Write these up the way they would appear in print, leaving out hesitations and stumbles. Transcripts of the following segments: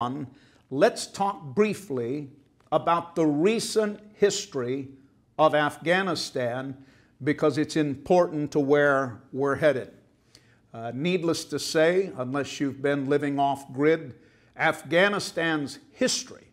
on, let's talk briefly about the recent history of Afghanistan because it's important to where we're headed. Needless to say, unless you've been living off grid, Afghanistan's history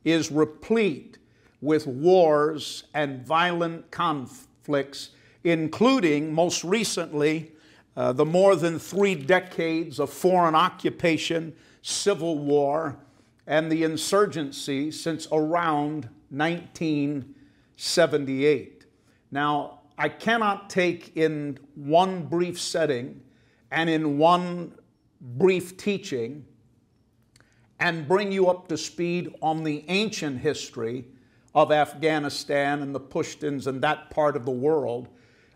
is replete with wars and violent conflicts, including, most recently, the more than 3 decades of foreign occupation, civil war, and the insurgency since around 1978. Now, I cannot take in one brief setting and in one brief teaching and bring you up to speed on the ancient history of Afghanistan and the Pashtuns and that part of the world.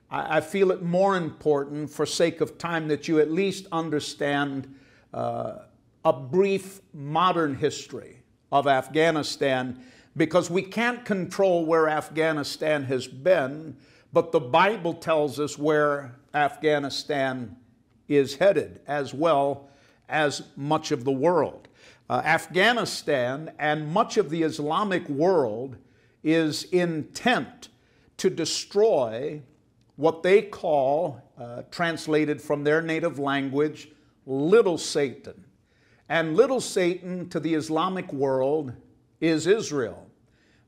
I feel it more important, for sake of time, that you at least understand a brief modern history of Afghanistan, because we can't control where Afghanistan has been, but the Bible tells us where Afghanistan is headed, as well as much of the world. Afghanistan and much of the Islamic world is intent to destroy what they call, translated from their native language, Little Satan. And Little Satan to the Islamic world is Israel.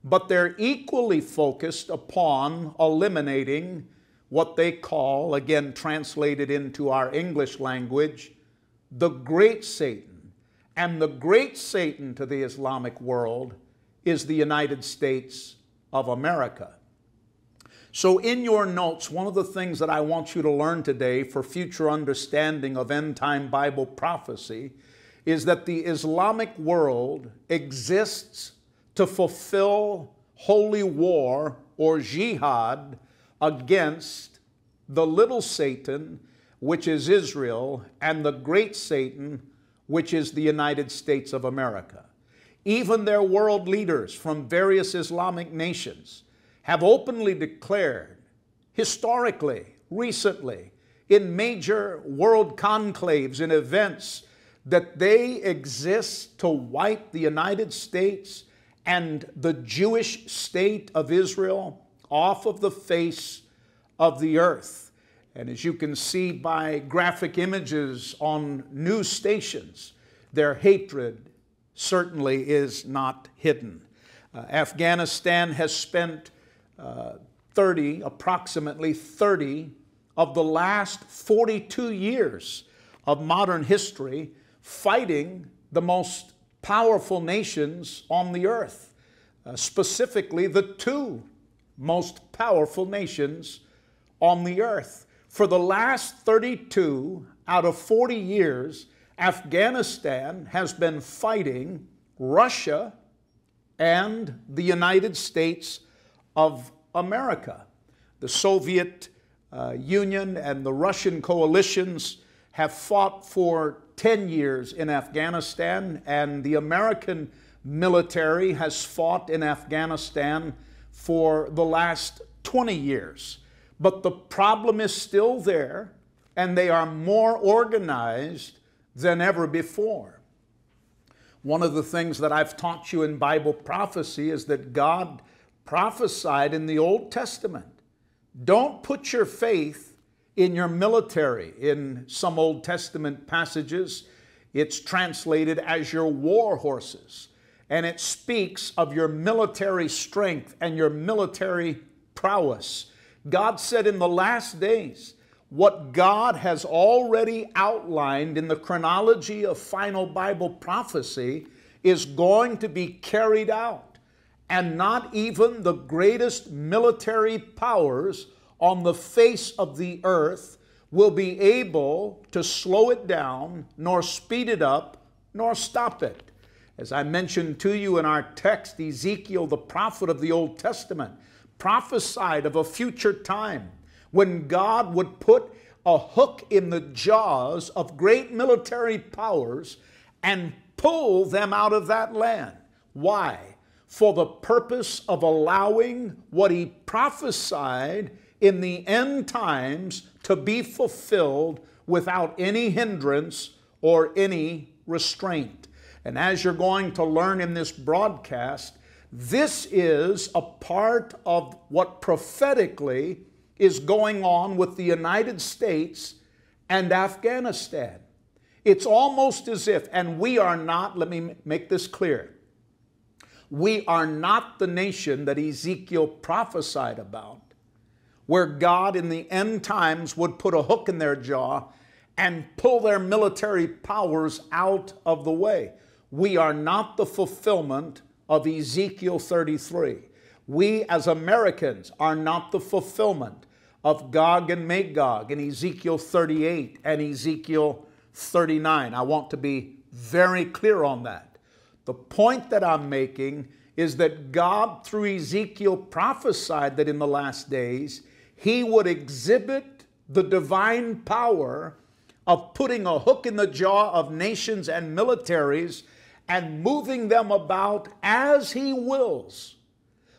But they're equally focused upon eliminating what they call, again translated into our English language, the Great Satan. And the Great Satan to the Islamic world is the United States of America. So in your notes, one of the things that I want you to learn today for future understanding of end-time Bible prophecy is that the Islamic world exists to fulfill holy war or jihad against the little Satan, which is Israel, and the great Satan, which is the United States of America. Even their world leaders from various Islamic nations have openly declared, historically, recently, in major world conclaves and events, that they exist to wipe the United States and the Jewish state of Israel off of the face of the earth. And as you can see by graphic images on news stations, their hatred certainly is not hidden. Afghanistan has spent approximately 30 of the last 42 years of modern history fighting the most powerful nations on the earth, specifically the 2 most powerful nations on the earth. For the last 32 out of 40 years, Afghanistan has been fighting Russia and the United States of America. The Soviet Union and the Russian coalitions have fought for 10 years in Afghanistan, and the American military has fought in Afghanistan for the last 20 years. But the problem is still there, and they are more organized than ever before. One of the things that I've taught you in Bible prophecy is that God prophesied in the Old Testament. Don't put your faith in your military. In some Old Testament passages, it's translated as your war horses. And it speaks of your military strength and your military prowess. God said in the last days, what God has already outlined in the chronology of final Bible prophecy is going to be carried out. And not even the greatest military powers on the face of the earth will be able to slow it down, nor speed it up, nor stop it. As I mentioned to you in our text, Ezekiel, the prophet of the Old Testament, prophesied of a future time when God would put a hook in the jaws of great military powers and pull them out of that land. Why? For the purpose of allowing what he prophesied in the end times to be fulfilled without any hindrance or any restraint. And as you're going to learn in this broadcast, this is a part of what prophetically is going on with the United States and Afghanistan. It's almost as if, and we are not, let me make this clear, we are not the nation that Ezekiel prophesied about, where God in the end times would put a hook in their jaw and pull their military powers out of the way. We are not the fulfillment of Ezekiel 33. We as Americans are not the fulfillment of Gog and Magog in Ezekiel 38 and Ezekiel 39. I want to be very clear on that. The point that I'm making is that God, through Ezekiel, prophesied that in the last days, He would exhibit the divine power of putting a hook in the jaw of nations and militaries and moving them about as He wills,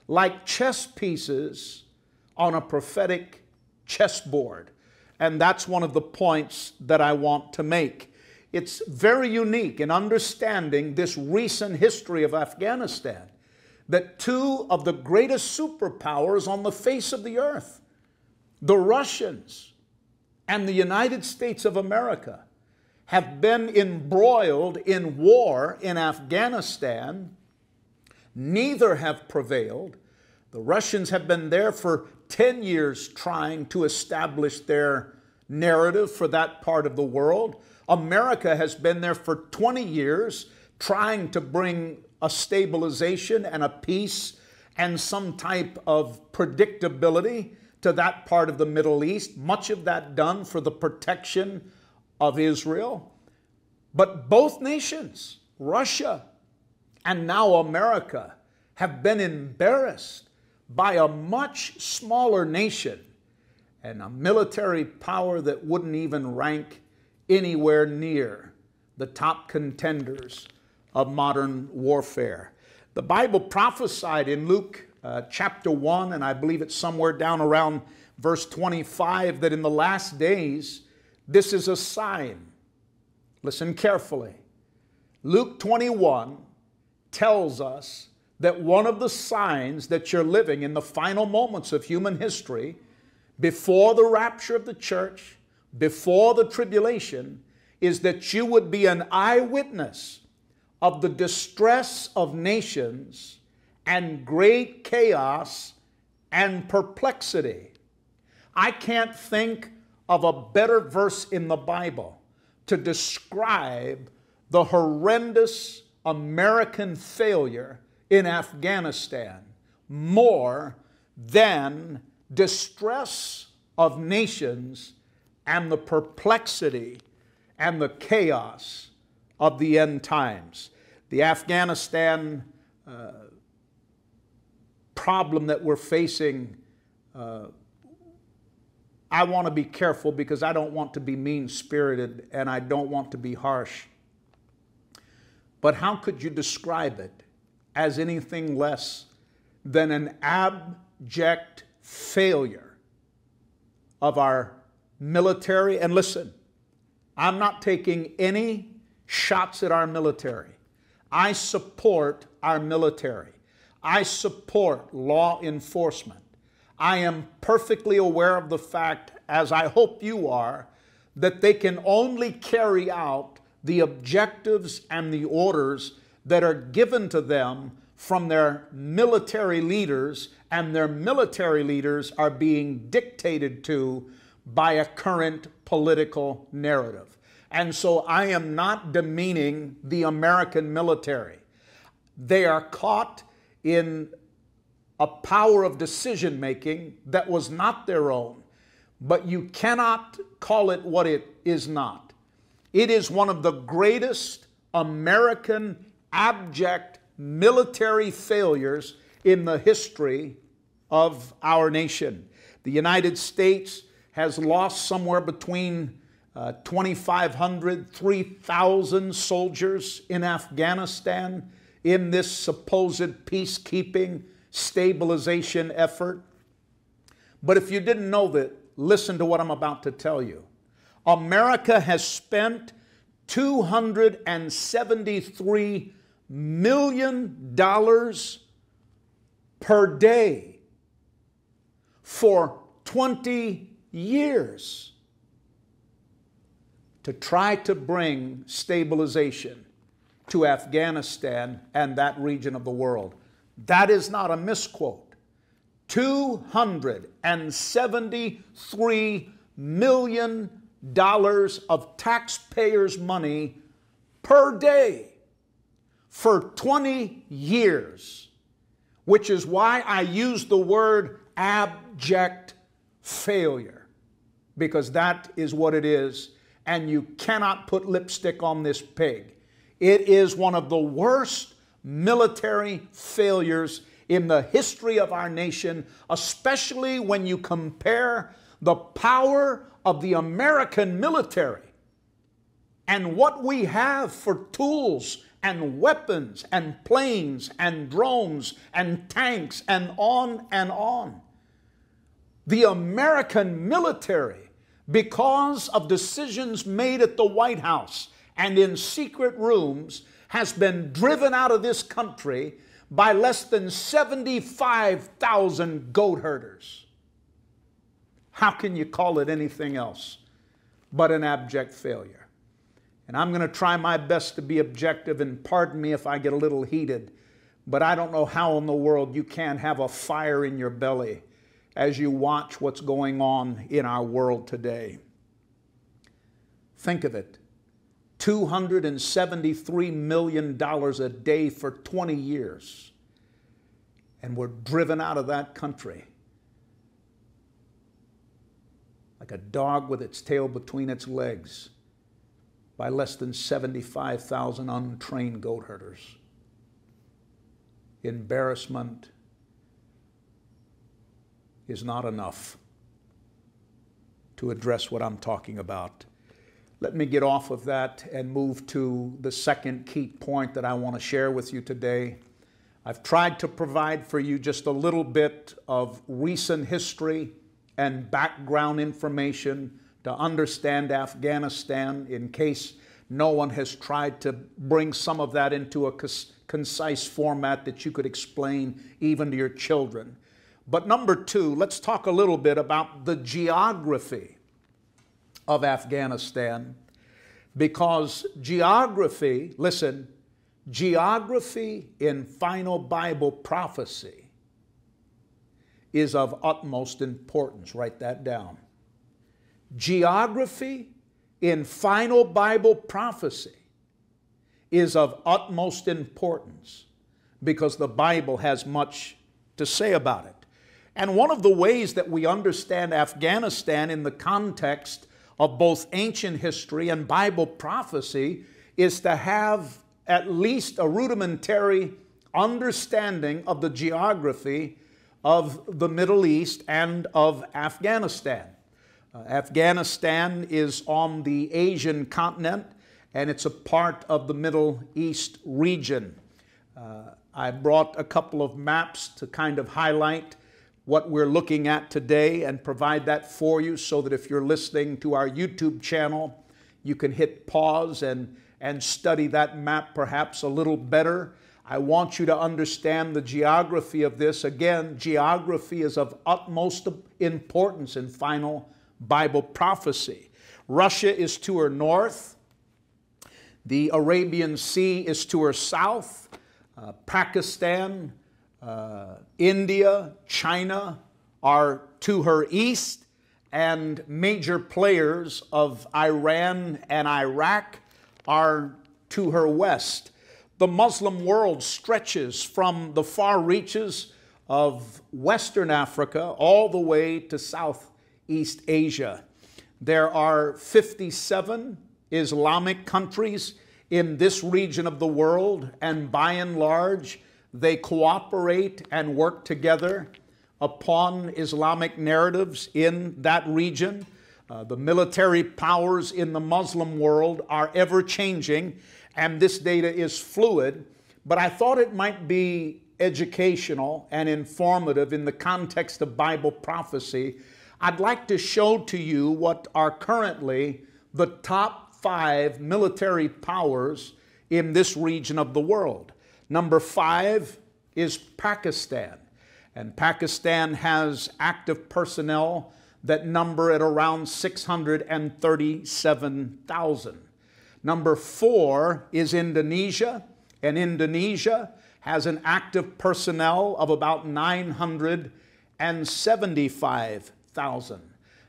like chess pieces on a prophetic chessboard. And that's one of the points that I want to make. It's very unique in understanding this recent history of Afghanistan, that two of the greatest superpowers on the face of the earth, the Russians and the United States of America, have been embroiled in war in Afghanistan. Neither have prevailed. The Russians have been there for 10 years trying to establish their narrative for that part of the world. America has been there for 20 years trying to bring a stabilization and a peace and some type of predictability to that part of the Middle East, much of that done for the protection of Israel. But both nations, Russia and now America, have been embarrassed by a much smaller nation and a military power that wouldn't even rank anywhere near the top contenders of modern warfare. The Bible prophesied in Luke chapter 1, and I believe it's somewhere down around verse 25, that in the last days, this is a sign. Listen carefully. Luke 21 tells us that one of the signs that you're living in the final moments of human history, before the rapture of the church, before the tribulation, is that you would be an eyewitness of the distress of nations and great chaos and perplexity. I can't think of a better verse in the Bible to describe the horrendous American failure in Afghanistan more than distress of nations and the perplexity and the chaos of the end times. The Afghanistan problem that we're facing, I want to be careful because I don't want to be mean-spirited and I don't want to be harsh. But how could you describe it as anything less than an abject failure of our military? And listen, I'm not taking any shots at our military. I support our military. I support law enforcement. I am perfectly aware of the fact, as I hope you are, that they can only carry out the objectives and the orders that are given to them from their military leaders, and their military leaders are being dictated to by a current political narrative. And so I am not demeaning the American military. They are caught in a power of decision making that was not their own, but you cannot call it what it is not. It is one of the greatest American abject military failures in the history of our nation. The United States has lost somewhere between 2,500, 3,000 soldiers in Afghanistan in this supposed peacekeeping stabilization effort. But if you didn't know that, listen to what I'm about to tell you. America has spent $273 million per day for 20 years to try to bring stabilization to Afghanistan and that region of the world. That is not a misquote. $273 million of taxpayers' money per day for 20 years, which is why I use the word abject failure, because that is what it is, and you cannot put lipstick on this pig. It is one of the worst military failures in the history of our nation, especially when you compare the power of the American military and what we have for tools and weapons and planes and drones and tanks and on and on. The American military, because of decisions made at the White House and in secret rooms, has been driven out of this country by less than 75,000 goat herders. How can you call it anything else but an abject failure? And I'm going to try my best to be objective, and pardon me if I get a little heated, but I don't know how in the world you can't have a fire in your belly as you watch what's going on in our world today. Think of it. $273 million a day for 20 years. And we're driven out of that country like a dog with its tail between its legs by less than 75,000 untrained goat herders. Embarrassment is not enough to address what I'm talking about. Let me get off of that and move to the second key point that I want to share with you today. I've tried to provide for you just a little bit of recent history and background information to understand Afghanistan, in case no one has tried to bring some of that into a concise format that you could explain even to your children. But number two, let's talk a little bit about the geography of Afghanistan, because geography, listen, geography in final Bible prophecy is of utmost importance. Write that down. Geography in final Bible prophecy is of utmost importance because the Bible has much to say about it. And one of the ways that we understand Afghanistan in the context of both ancient history and Bible prophecy is to have at least a rudimentary understanding of the geography of the Middle East and of Afghanistan. Afghanistan is on the Asian continent, and it's a part of the Middle East region. I brought a couple of maps to kind of highlight what we're looking at today and provide that for you so that if you're listening to our YouTube channel, you can hit pause and study that map perhaps a little better. I want you to understand the geography of this. Again, geography is of utmost importance in final Bible prophecy. Russia is to her north. The Arabian Sea is to her south. Pakistan, India, China are to her east, and major players of Iran and Iraq are to her west. The Muslim world stretches from the far reaches of Western Africa all the way to Southeast Asia. There are 57 Islamic countries in this region of the world, and by and large, they cooperate and work together upon Islamic narratives in that region. The military powers in the Muslim world are ever changing, and this data is fluid, but I thought it might be educational and informative in the context of Bible prophecy. I'd like to show to you what are currently the top 5 military powers in this region of the world. Number 5 is Pakistan. And Pakistan has active personnel that number at around 637,000. Number 4 is Indonesia, and Indonesia has an active personnel of about 975,000.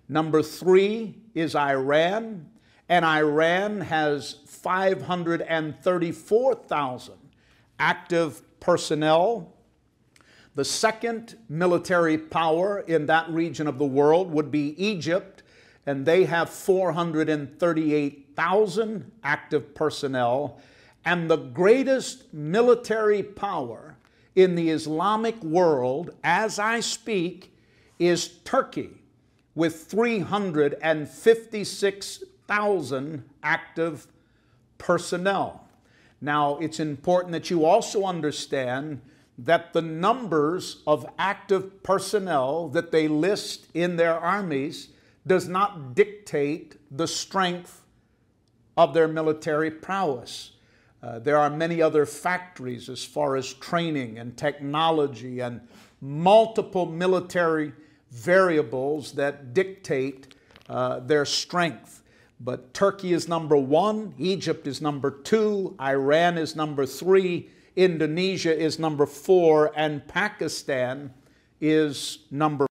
Number 3 is Iran, and Iran has 534,000 active personnel. The second military power in that region of the world would be Egypt, and they have 438,000 active personnel. And the greatest military power in the Islamic world, as I speak, is Turkey, with 356,000 active personnel. Now, it's important that you also understand that the numbers of active personnel that they list in their armies does not dictate the strength of their military prowess. There are many other factories as far as training and technology and multiple military variables that dictate their strength. But Turkey is number 1, Egypt is number 2, Iran is number 3, Indonesia is number 4, and Pakistan is number